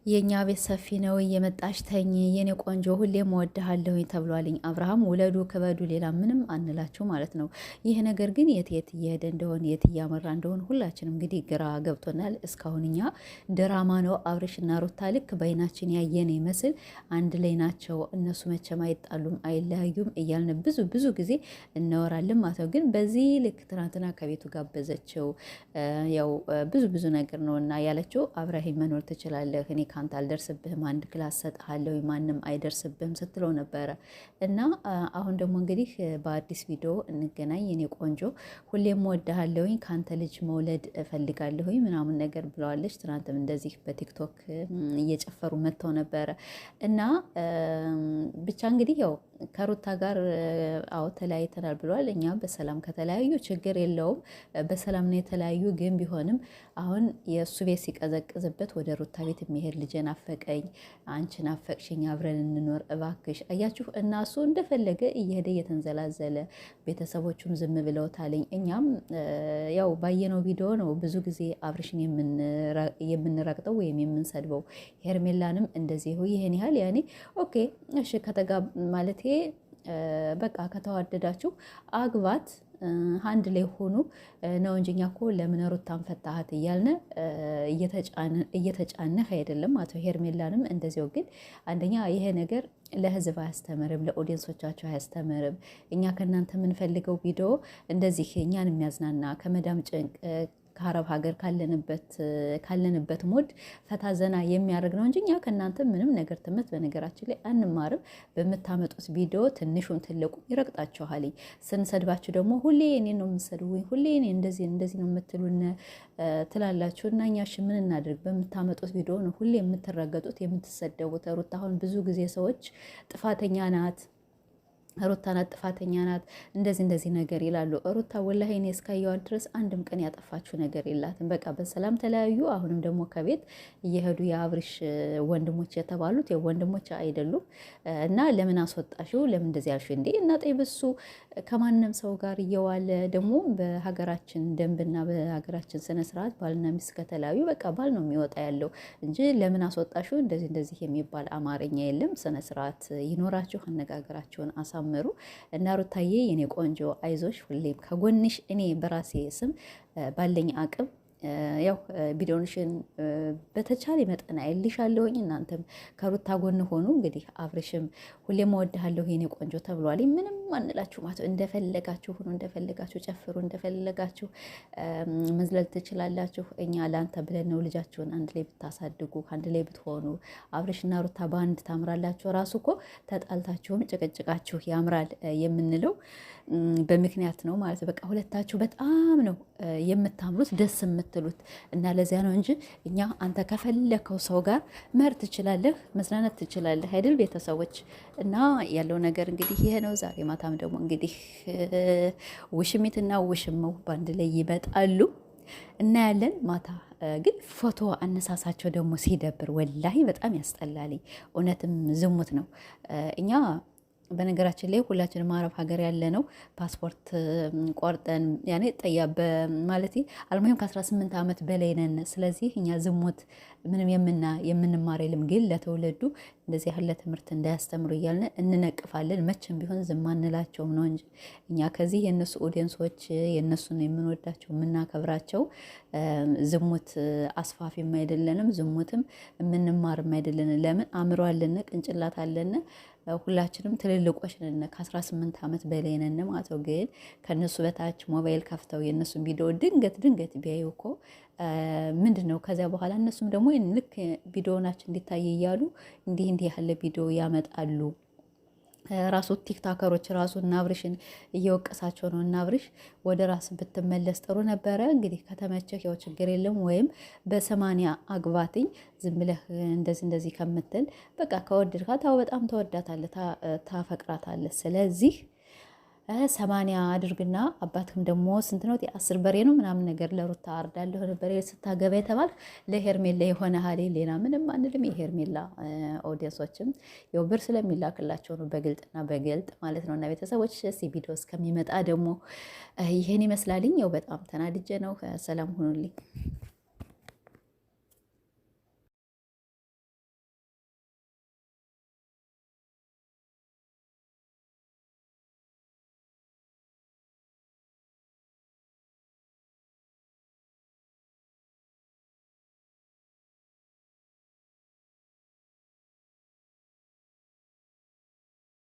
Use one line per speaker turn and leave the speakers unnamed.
የኛ ቤት ሰፊ ነው እየመጣሽ ተኝ የኔ ቆንጆ ሁሌም እወድሃለሁኝ ተብሏልኝ። አብርሃም ውለዱ ክበዱ ሌላ ምንም አንላችሁ ማለት ነው። ይህ ነገር ግን የት የት እየሄደ እንደሆን የት እያመራ እንደሆን ሁላችንም እንግዲህ ግራ ገብቶናል። እስካሁን እኛ ድራማ ነው አብርሽና ሩታ ልክ በአይናችን ያየን ይመስል አንድ ላይ ናቸው እነሱ መቼም አይጣሉም አይለያዩም እያልን ብዙ ጊዜ እናወራለን ማለት ነው። ግን በዚህ ልክ ትናንትና ከቤቱ ጋበዘችው። ያው ብዙ ነገር ነው እና ያለችው አብረኸኝ መኖር ትችላለህ እኔ ካንተ አልደርስብህም፣ አንድ ክላስ ሰጥሃለሁ፣ ማንም አይደርስብህም ስትለው ነበረ እና አሁን ደግሞ እንግዲህ በአዲስ ቪዲዮ እንገናኝ የኔ ቆንጆ ሁሌም ወድሃለሁኝ ካንተ ልጅ መውለድ እፈልጋለሁኝ ምናምን ነገር ብለዋለች። ትናንትም እንደዚህ በቲክቶክ እየጨፈሩ መጥተው ነበረ እና ብቻ እንግዲህ ያው ከሩታ ጋር አዎ ተለያይተናል ብለዋል። እኛ በሰላም ከተለያዩ ችግር የለውም በሰላም ነው የተለያዩ። ግን ቢሆንም አሁን የእሱ ቤት ሲቀዘቅዝበት ወደ ሩታ ቤት የሚሄድ ልጄ ናፈቀኝ፣ አንቺ ናፈቅሽኝ፣ አብረን እንኖር እባክሽ። አያችሁ እና እሱ እንደፈለገ እየሄደ እየተንዘላዘለ ቤተሰቦቹም ዝም ብለውታለኝ። እኛም ያው ባየነው ቪዲዮ ነው ብዙ ጊዜ አብርሽን የምንረግጠው ወይም የምንሰድበው። ሄርሜላንም እንደዚህ ይህን ያህል ያኔ ኦኬ እሺ ከተጋ ማለቴ በቃ ከተዋደዳችሁ አግባት አንድ ላይ ሆኑ ነው እንጂ እኛ እኮ ለምን ሩታን ፈታሃት እያልን እየተጫነህ አይደለም አቶ ሄርሜላንም እንደዚያው። ግን አንደኛ ይሄ ነገር ለህዝብ አያስተምርም፣ ለኦዲየንሶቻቸው አያስተምርም። እኛ ከእናንተ የምንፈልገው ቪዲዮ እንደዚህ እኛን የሚያዝናና ከመዳም ጭንቅ ከአረብ ሀገር ካለንበት ሞድ ፈታ ዘና የሚያደርግ ነው እንጂ እኛ ከእናንተ ምንም ነገር ትምህርት በነገራችን ላይ አንማርም። በምታመጡት ቪዲዮ ትንሹም ትልቁም ይረግጣችኋል። ስንሰድባችሁ ደግሞ ሁሌ እኔ ነው የምሰድቡኝ፣ ሁሌ እኔ እንደዚህ ነው የምትሉን ትላላችሁ እና እኛ እሺ ምን እናድርግ? በምታመጡት ቪዲዮ ነው ሁሌ የምትረገጡት የምትሰደቡት። ሩታ አሁን ብዙ ጊዜ ሰዎች ጥፋተኛ ናት ሩታ ናት ጥፋተኛ ናት እንደዚህ ነገር ይላሉ። ሩታ ወላሂ እኔ እስካየዋት ድረስ አንድም ቀን ያጠፋችው ነገር የላትም። በቃ በሰላም ተለያዩ። አሁንም ደግሞ ከቤት እየሄዱ የአብርሽ ወንድሞች የተባሉት ወንድሞች አይደሉም እና ለምን አስወጣሽው? ለምን እንደዚህ ያልሽ እንዴ? እና ጠይብሱ ከማንም ሰው ጋር እየዋለ ደግሞ በሀገራችን ደንብና በሀገራችን ስነ ስርዓት ባልና ሚስት ከተለያዩ በቃ ባል ነው የሚወጣ ያለው እንጂ ለምን አስወጣሽው እንደዚህ የሚባል አማርኛ የለም። ስነ ስርዓት ይኖራችሁ፣ አነጋገራችሁን አሳምሩ። እና ሩታዬ የኔ ቆንጆ አይዞሽ፣ ሁሌም ከጎንሽ እኔ በራሴ ስም ባለኝ አቅም ያው ቪዲዮንሽን በተቻለ መጠን አይልሻለሁኝ። እናንተም ከሩታ ጎን ሆኑ። እንግዲህ አብርሽም ሁሌም እወድሃለሁ የኔ ቆንጆ ተብሏል። ምንም አንላችሁ ማለት እንደፈለጋችሁ ሁኑ፣ እንደፈለጋችሁ ጨፍሩ፣ እንደፈለጋችሁ መዝለል ትችላላችሁ። እኛ ለአንተ ብለን ነው ልጃችሁን አንድ ላይ ብታሳድጉ አንድ ላይ ብትሆኑ አብርሽና ሩታ በአንድ ታምራላችሁ። ራሱ እኮ ተጣልታችሁም ጭቅጭቃችሁ ያምራል የምንለው በምክንያት ነው ማለት በቃ ሁለታችሁ በጣም ነው የምታምሩት ደስ የምትሉት እና ለዚያ ነው እንጂ እኛ አንተ ከፈለከው ሰው ጋር መር ትችላለህ፣ መዝናናት ትችላለህ አይደል ቤተሰቦች? እና ያለው ነገር እንግዲህ ይሄ ነው። ዛሬ ማታም ደግሞ እንግዲህ ውሽሚትና ውሽመው በአንድ ላይ ይመጣሉ እናያለን። ማታ ግን ፎቶ አነሳሳቸው ደግሞ ሲደብር ወላሂ በጣም ያስጠላልኝ። እውነትም ዝሙት ነው። እኛ በነገራችን ላይ ሁላችንም አረብ ሀገር ያለ ነው ፓስፖርት ቆርጠን ያኔ ጠያ ማለት አልሙሂም ከ18 ዓመት በላይ ነን። ስለዚህ እኛ ዝሙት ምንም የምንማር የለም። ግን ለተወለዱ እንደዚህ ያለ ትምህርት እንዳያስተምሩ እያልን እንነቅፋለን። መቼም ቢሆን ዝም አንላቸውም ነው እንጂ እኛ ከዚህ የእነሱ ኦዲየንሶች የእነሱን የምንወዳቸው የምናከብራቸው ዝሙት አስፋፊም አይደለንም፣ ዝሙትም የምንማርም አይደለንም። ለምን አእምሮ አለን፣ ቅንጭላት አለን። ሁላችንም ትልልቆች ነን፣ ከ18 ዓመት በላይ ነን ማለት ነው። ግን ከነሱ በታች ሞባይል ከፍተው የእነሱን ቪዲዮ ድንገት ቢያዩ እኮ ምንድን ነው ከዚያ በኋላ እነሱም ደግሞ ልክ ቪዲዮናችን እንዲታይ እያሉ እንዲህ ያለ ቪዲዮ ያመጣሉ። ራሱ ቲክታከሮች ራሱ እና አብርሽን እየወቀሳቸው ነው። እና አብርሽ ወደ ራስ ብትመለስ ጥሩ ነበረ። እንግዲህ ከተመቸህ ያው ችግር የለም፣ ወይም በ80 አግባትኝ ዝም ብለህ እንደዚህ ከምትል በቃ ከወደድካት በጣም ተወዳታለህ፣ ታፈቅራታለህ። ስለዚህ 80 አድርግና አባትህም ደግሞ ስንት ነው 10 በሬ ነው ምናምን ነገር ለሩታ አርዳለሁ በሬ ስታገባ የተባልክ ለሄርሜላ የሆነ ሀሌ ሌላ ምንም አንልም። የሄርሜላ ኦዲየንሶችም ያው ብር ስለሚላክላቸው ነው በግልጥ ማለት ነው። እና ቤተሰቦች ቪዲዮ እስከሚመጣ ደግሞ ይሄን ይመስላልኝ። ያው በጣም ተናድጄ ነው። ሰላም ሁኑልኝ።